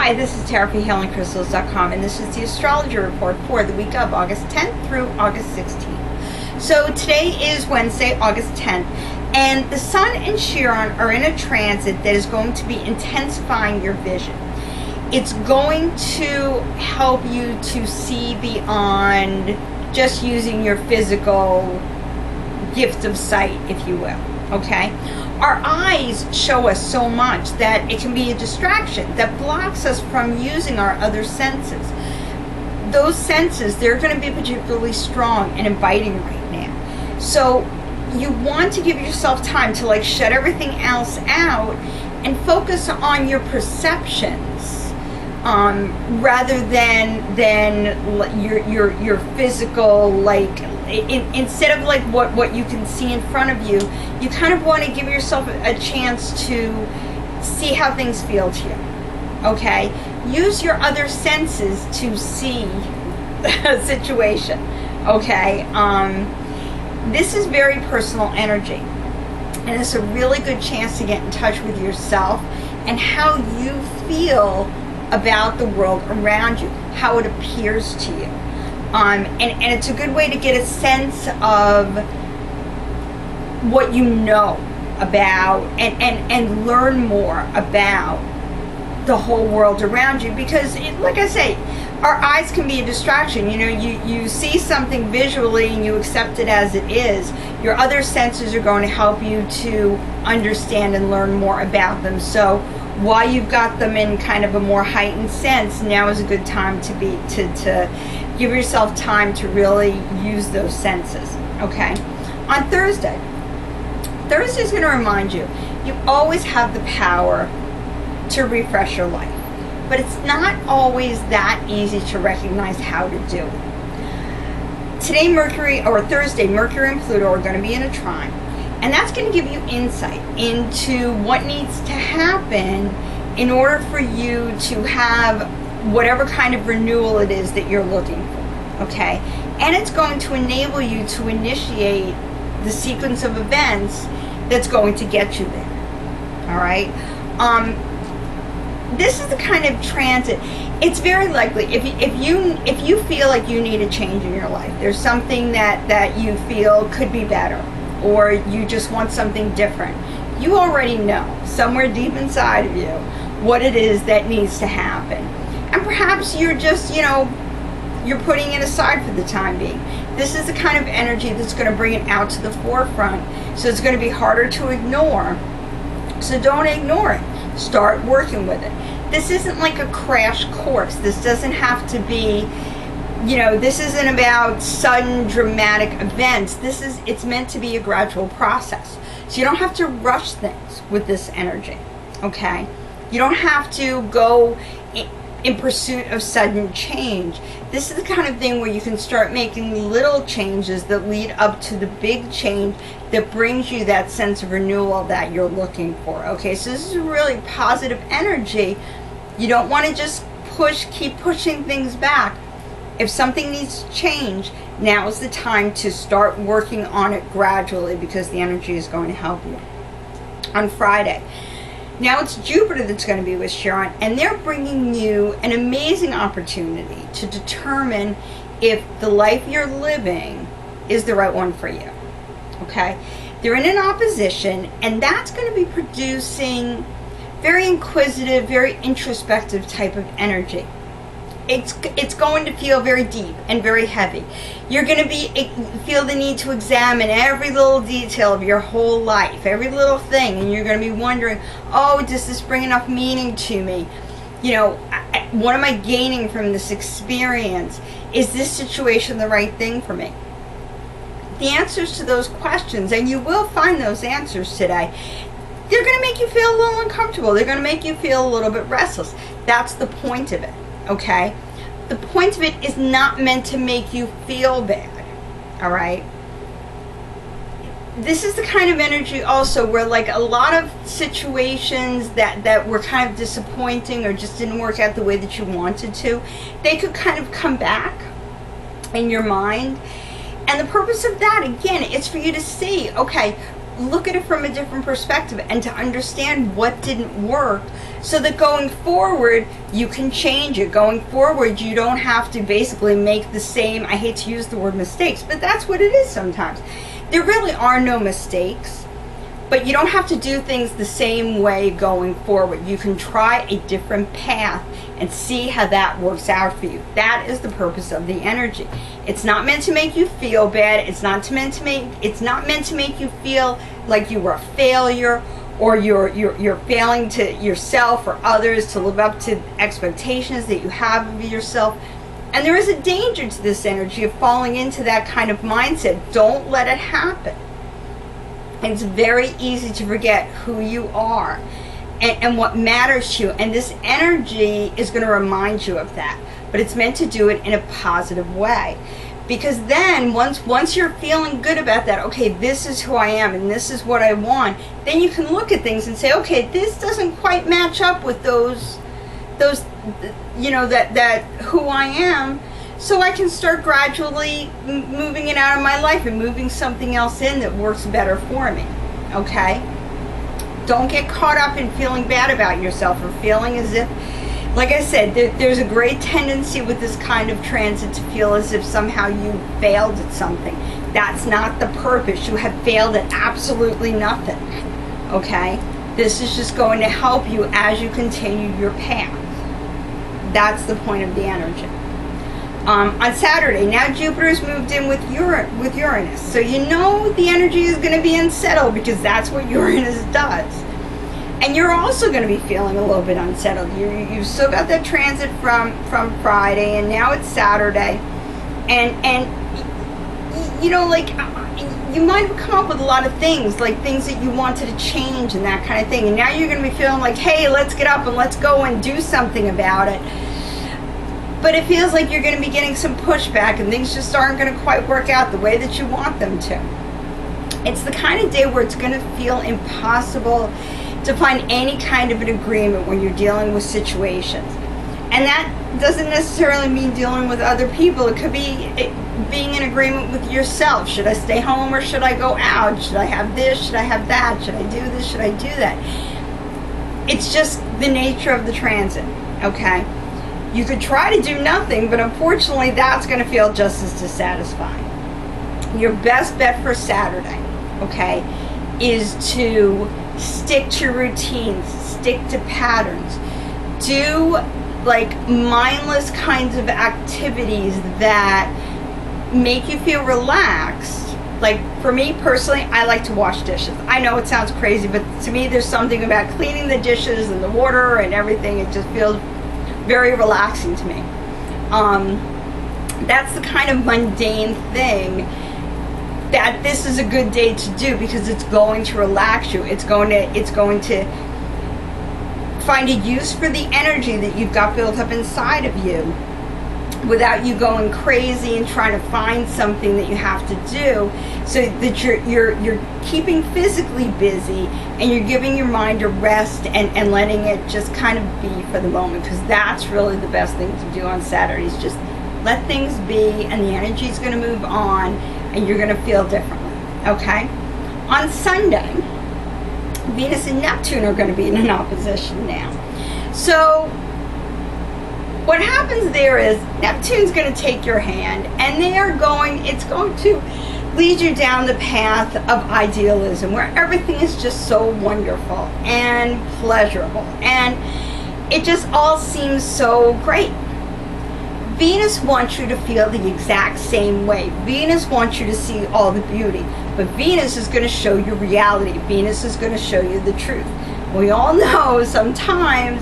Hi, this is Tara from HealingCrystals.com, and this is the Astrology Report for the week of August 10th through August 16th. So today is Wednesday, August 10th, and the Sun and Chiron are in a transit that is going to be intensifying your vision. It's going to help you to see beyond just using your physical gift of sight, if you will, okay? Our eyes show us so much that it can be a distraction that blocks us from using our other senses. Those senses, they're going to be particularly strong and inviting right now. So you want to give yourself time to shut everything else out and focus on your perceptions, rather than your physical, instead of what you can see in front of you. You kind of want to give yourself a chance to see how things feel to you. Okay? Use your other senses to see the situation. Okay? This is very personal energy, and it's a really good chance to get in touch with yourself and how you feel about the world around you, how it appears to you. And it's a good way to get a sense of what you know about and learn more about the whole world around you, because like I say, our eyes can be a distraction. You see something visually and you accept it as it is. Your other senses are going to help you to understand and learn more about them. So while you've got them in kind of a more heightened sense, now is a good time to give yourself time to really use those senses. Okay? On Thursday's going to remind you, you always have the power to refresh your life, but it's not always that easy to recognize how to do it. Thursday, Mercury and Pluto are going to be in a trine, and that's going to give you insight into what needs to happen in order for you to have whatever kind of renewal it is that you're looking for, okay? And it's going to enable you to initiate the sequence of events that's going to get you there, all right? This is the kind of transit. It's very likely if you feel like you need a change in your life, there's something that you feel could be better, or you just want something different, you already know somewhere deep inside of you what it is that needs to happen. And perhaps you're just, you're putting it aside for the time being. This is the kind of energy that's going to bring it out to the forefront. So it's going to be harder to ignore. So don't ignore it. Start working with it. This isn't like a crash course. This doesn't have to be, this isn't about sudden dramatic events. It's meant to be a gradual process. So you don't have to rush things with this energy, okay? You don't have to go in pursuit of sudden change. This is the kind of thing where you can start making little changes that lead up to the big change that brings you that sense of renewal that you're looking for. Okay, so this is really positive energy. You don't want to just keep pushing things back. If something needs to change, now is the time to start working on it gradually, because the energy is going to help you. On Friday, now it's Jupiter that's going to be with Chiron, and they're bringing you an amazing opportunity to determine if the life you're living is the right one for you. Okay? They're in an opposition, and that's going to be producing very inquisitive, very introspective type of energy. It's going to feel very deep and very heavy. You're going to feel the need to examine every little detail of your whole life, every little thing, and you're going to be wondering, oh, does this bring enough meaning to me? What am I gaining from this experience? Is this situation the right thing for me? The answers to those questions, and you will find those answers today, they're going to make you feel a little uncomfortable. They're going to make you feel a little bit restless. That's the point of it. Okay? The point of it is not meant to make you feel bad. All right? This is the kind of energy also where a lot of situations that were kind of disappointing or just didn't work out the way that you wanted to, they could kind of come back in your mind. And the purpose of that, again, is for you to see, okay, look at it from a different perspective and to understand what didn't work, so that going forward you can change it. Going forward, you don't have to basically make the same, I hate to use the word mistakes, but that's what it is sometimes. There really are no mistakes, but you don't have to do things the same way going forward. You can try a different path and see how that works out for you. That is the purpose of the energy. It's not meant to make you feel bad. It's not meant to make you feel like you were a failure, or you're failing to yourself or others to live up to expectations that you have of yourself. And there is a danger to this energy of falling into that kind of mindset. Don't let it happen. It's very easy to forget who you are and what matters to you. And this energy is going to remind you of that. But it's meant to do it in a positive way. Because then once you're feeling good about that, okay, this is who I am and this is what I want, then you can look at things and say, okay, this doesn't quite match up with those that who I am. So I can start gradually moving it out of my life and moving something else in that works better for me. Okay? Don't get caught up in feeling bad about yourself or feeling as if, like I said, there's a great tendency with this kind of transit to feel as if somehow you failed at something. That's not the purpose. You have failed at absolutely nothing. Okay? This is just going to help you as you continue your path. That's the point of the energy. On Saturday, now Jupiter's moved in with Uranus. So you know the energy is going to be unsettled, because that's what Uranus does. And you're also going to be feeling a little bit unsettled. You've still got that transit from Friday, and now it's Saturday. And like, you might have come up with a lot of things, like things that you wanted to change and that kind of thing. And now you're going to be feeling like, hey, let's get up and let's go and do something about it. But it feels like you're going to be getting some pushback and things just aren't going to quite work out the way that you want them to. It's the kind of day where it's going to feel impossible to find any kind of an agreement when you're dealing with situations. And that doesn't necessarily mean dealing with other people. It could be being in agreement with yourself. Should I stay home or should I go out? Should I have this? Should I have that? Should I do this? Should I do that? It's just the nature of the transit, okay? You could try to do nothing, but unfortunately that's going to feel just as dissatisfying. Your best bet for Saturday, okay, is to stick to routines, stick to patterns. Do like mindless kinds of activities that make you feel relaxed. Like for me personally, I like to wash dishes. I know it sounds crazy, but to me there's something about cleaning the dishes and the water and everything. It just feels very relaxing to me. That's the kind of mundane thing that this is a good day to do, because it's going to relax you. It's going to find a use for the energy that you've got built up inside of you, without you going crazy and trying to find something that you have to do, so that you're keeping physically busy and you're giving your mind a rest and letting it just kind of be for the moment, because that's really the best thing to do on Saturdays. Just let things be, and the energy is going to move on and you're going to feel differently. Okay? On Sunday, Venus and Neptune are going to be in an opposition now. So what happens there is Neptune's going to take your hand, and it's going to lead you down the path of idealism, where everything is just so wonderful and pleasurable, and it just all seems so great. Venus wants you to feel the exact same way. Venus wants you to see all the beauty, but Venus is going to show you reality. Venus is going to show you the truth. We all know sometimes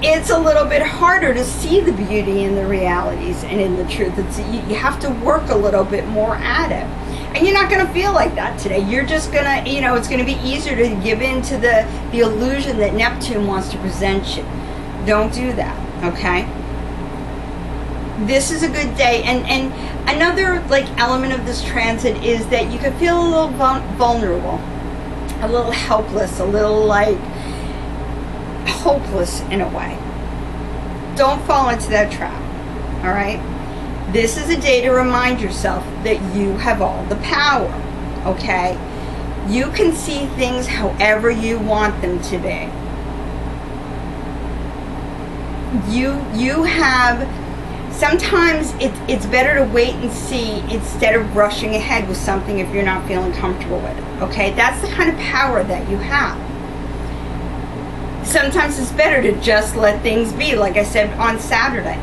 it's a little bit harder to see the beauty in the realities and in the truth. You have to work a little bit more at it. And you're not going to feel like that today. You're just going to, it's going to be easier to give in to the illusion that Neptune wants to present you. Don't do that, okay? This is a good day. And another element of this transit is that you can feel a little vulnerable, a little helpless, a little hopeless in a way. Don't fall into that trap, all right? This is a day to remind yourself that you have all the power, okay? You can see things however you want them to be. You have, sometimes it's better to wait and see instead of rushing ahead with something if you're not feeling comfortable with it, okay? That's the kind of power that you have. Sometimes it's better to just let things be, like I said on Saturday.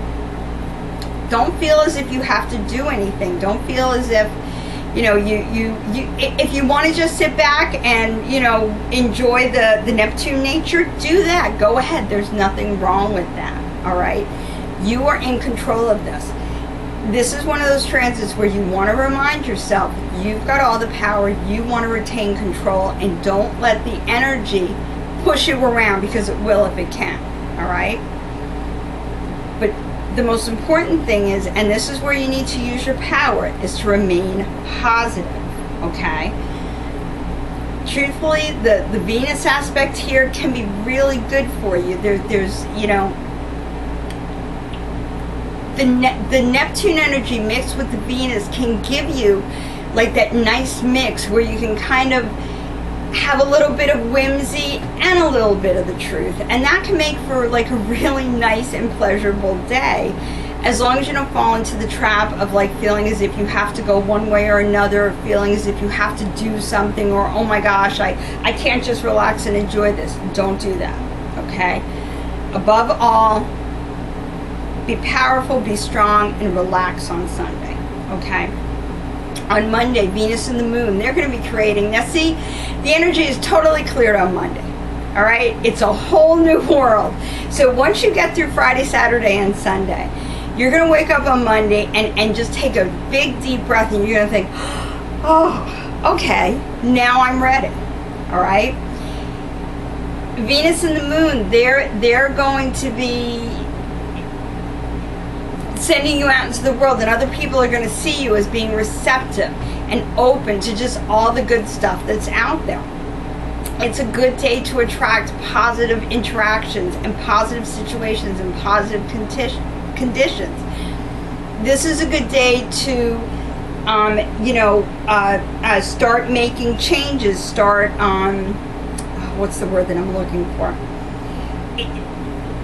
Don't feel as if you have to do anything. Don't feel as if, you know, if you want to just sit back and, you know, enjoy the Neptune nature, do that. Go ahead. There's nothing wrong with that, all right? You are in control of this. This is one of those transits where you want to remind yourself you've got all the power. You want to retain control, and don't let the energy push you around, because it will if it can, all right? But the most important thing is, and this is where you need to use your power, is to remain positive, okay? Truthfully, the Venus aspect here can be really good for you. There's, you know, the Neptune energy mixed with the Venus can give you like that nice mix where you can kind of have a little bit of whimsy and a little bit of the truth, and that can make for like a really nice and pleasurable day, as long as you don't fall into the trap of like feeling as if you have to go one way or another, or feeling as if you have to do something, or oh my gosh, I can't just relax and enjoy this. Don't do that, okay? Above all, be powerful, be strong, and relax on Sunday, okay? On Monday, Venus and the Moon, they're going to be creating. Now see, the energy is totally cleared on Monday, all right? It's a whole new world. So once you get through Friday, Saturday, and Sunday, you're going to wake up on Monday and just take a big, deep breath, and you're going to think, oh, okay, now I'm ready, all right? Venus and the Moon, they're going to be sending you out into the world, and other people are going to see you as being receptive and open to just all the good stuff that's out there. It's a good day to attract positive interactions and positive situations and positive conditions. This is a good day to start making changes, start what's the word that I'm looking for?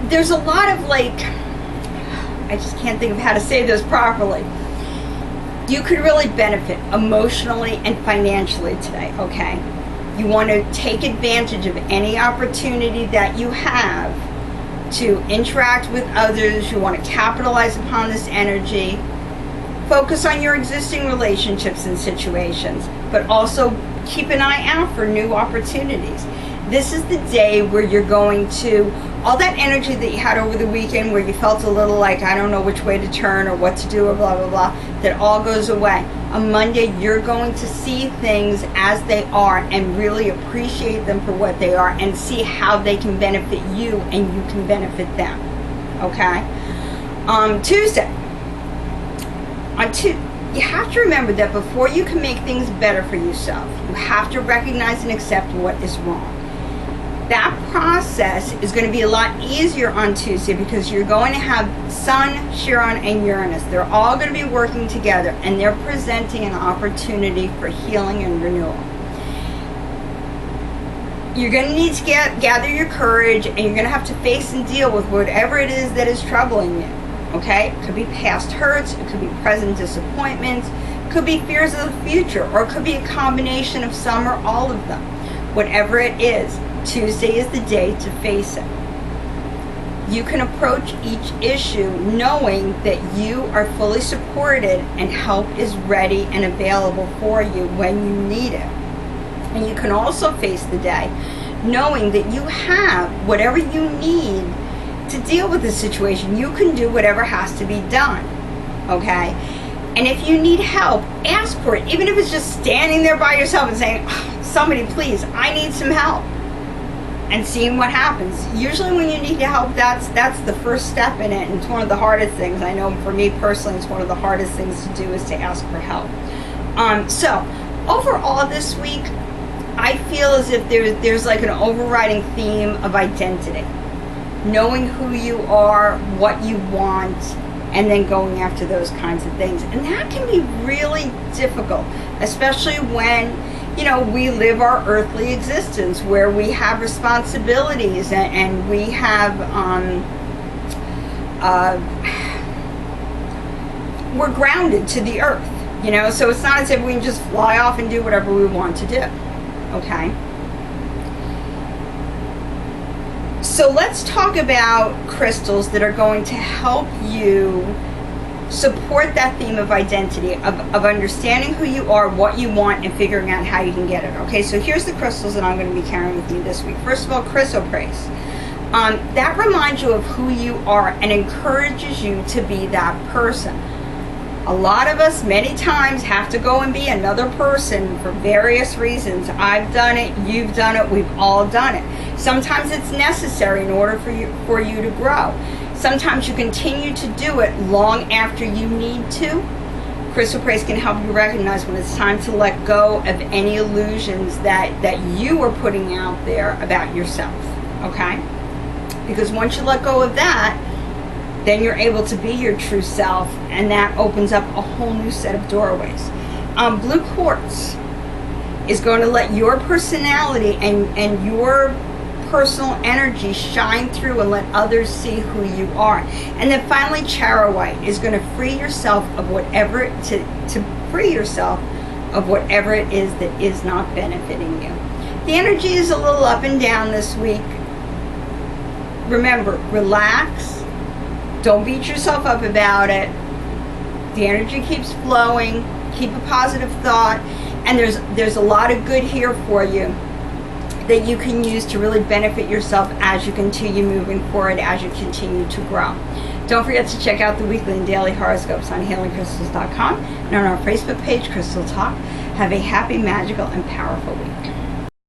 There's a lot of like, I just can't think of how to say this properly. You could really benefit emotionally and financially today, okay? You want to take advantage of any opportunity that you have to interact with others. You want to capitalize upon this energy. Focus on your existing relationships and situations, but also keep an eye out for new opportunities. This is the day where you're going to, all that energy that you had over the weekend where you felt a little like, I don't know which way to turn or what to do or blah, blah, blah, that all goes away. On Monday, you're going to see things as they are and really appreciate them for what they are and see how they can benefit you and you can benefit them, okay? Tuesday, you have to remember that before you can make things better for yourself, you have to recognize and accept what is wrong. That process is going to be a lot easier on Tuesday because you're going to have Sun, Chiron, and Uranus. They're all going to be working together, and they're presenting an opportunity for healing and renewal. You're going to need to gather your courage, and you're going to have to face and deal with whatever it is that is troubling you. Okay? It could be past hurts, it could be present disappointments, it could be fears of the future, or it could be a combination of some or all of them. Whatever it is, Tuesday is the day to face it. You can approach each issue knowing that you are fully supported and help is ready and available for you when you need it. And you can also face the day knowing that you have whatever you need to deal with the situation. You can do whatever has to be done, okay? And if you need help, ask for it, even if it's just standing there by yourself and saying, oh, somebody please, I need some help, and seeing what happens. Usually when you need help, that's the first step in it, and it's one of the hardest things. I know for me personally, it's one of the hardest things to do is to ask for help. So overall this week, I feel as if there's like an overriding theme of identity. Knowing who you are, what you want, and then going after those kinds of things. And that can be really difficult, especially when you know, we live our earthly existence where we have responsibilities and we have, we're grounded to the earth, you know, so it's not as if we can just fly off and do whatever we want to do, okay? So let's talk about crystals that are going to help you support that theme of identity, of understanding who you are, what you want, and figuring out how you can get it. Okay, so here's the crystals that I'm going to be carrying with me this week. First of all, chrysoprase. That reminds you of who you are and encourages you to be that person. A lot of us many times have to go and be another person for various reasons. I've done it, you've done it, we've all done it. Sometimes it's necessary in order for you to grow. Sometimes you continue to do it long after you need to. Chrysoprase can help you recognize when it's time to let go of any illusions that you are putting out there about yourself, okay? Because once you let go of that, then you're able to be your true self, and that opens up a whole new set of doorways. Blue quartz is going to let your personality and your personal energy shine through and let others see who you are. And then finally, charoite is going to free yourself of whatever to free yourself of whatever it is that is not benefiting you. The energy is a little up and down this week. Remember, relax. Don't beat yourself up about it. The energy keeps flowing. Keep a positive thought, and there's a lot of good here for you that you can use to really benefit yourself as you continue moving forward, as you continue to grow. Don't forget to check out the weekly and daily horoscopes on healingcrystals.com and on our Facebook page, Crystal Talk. Have a happy, magical, and powerful week.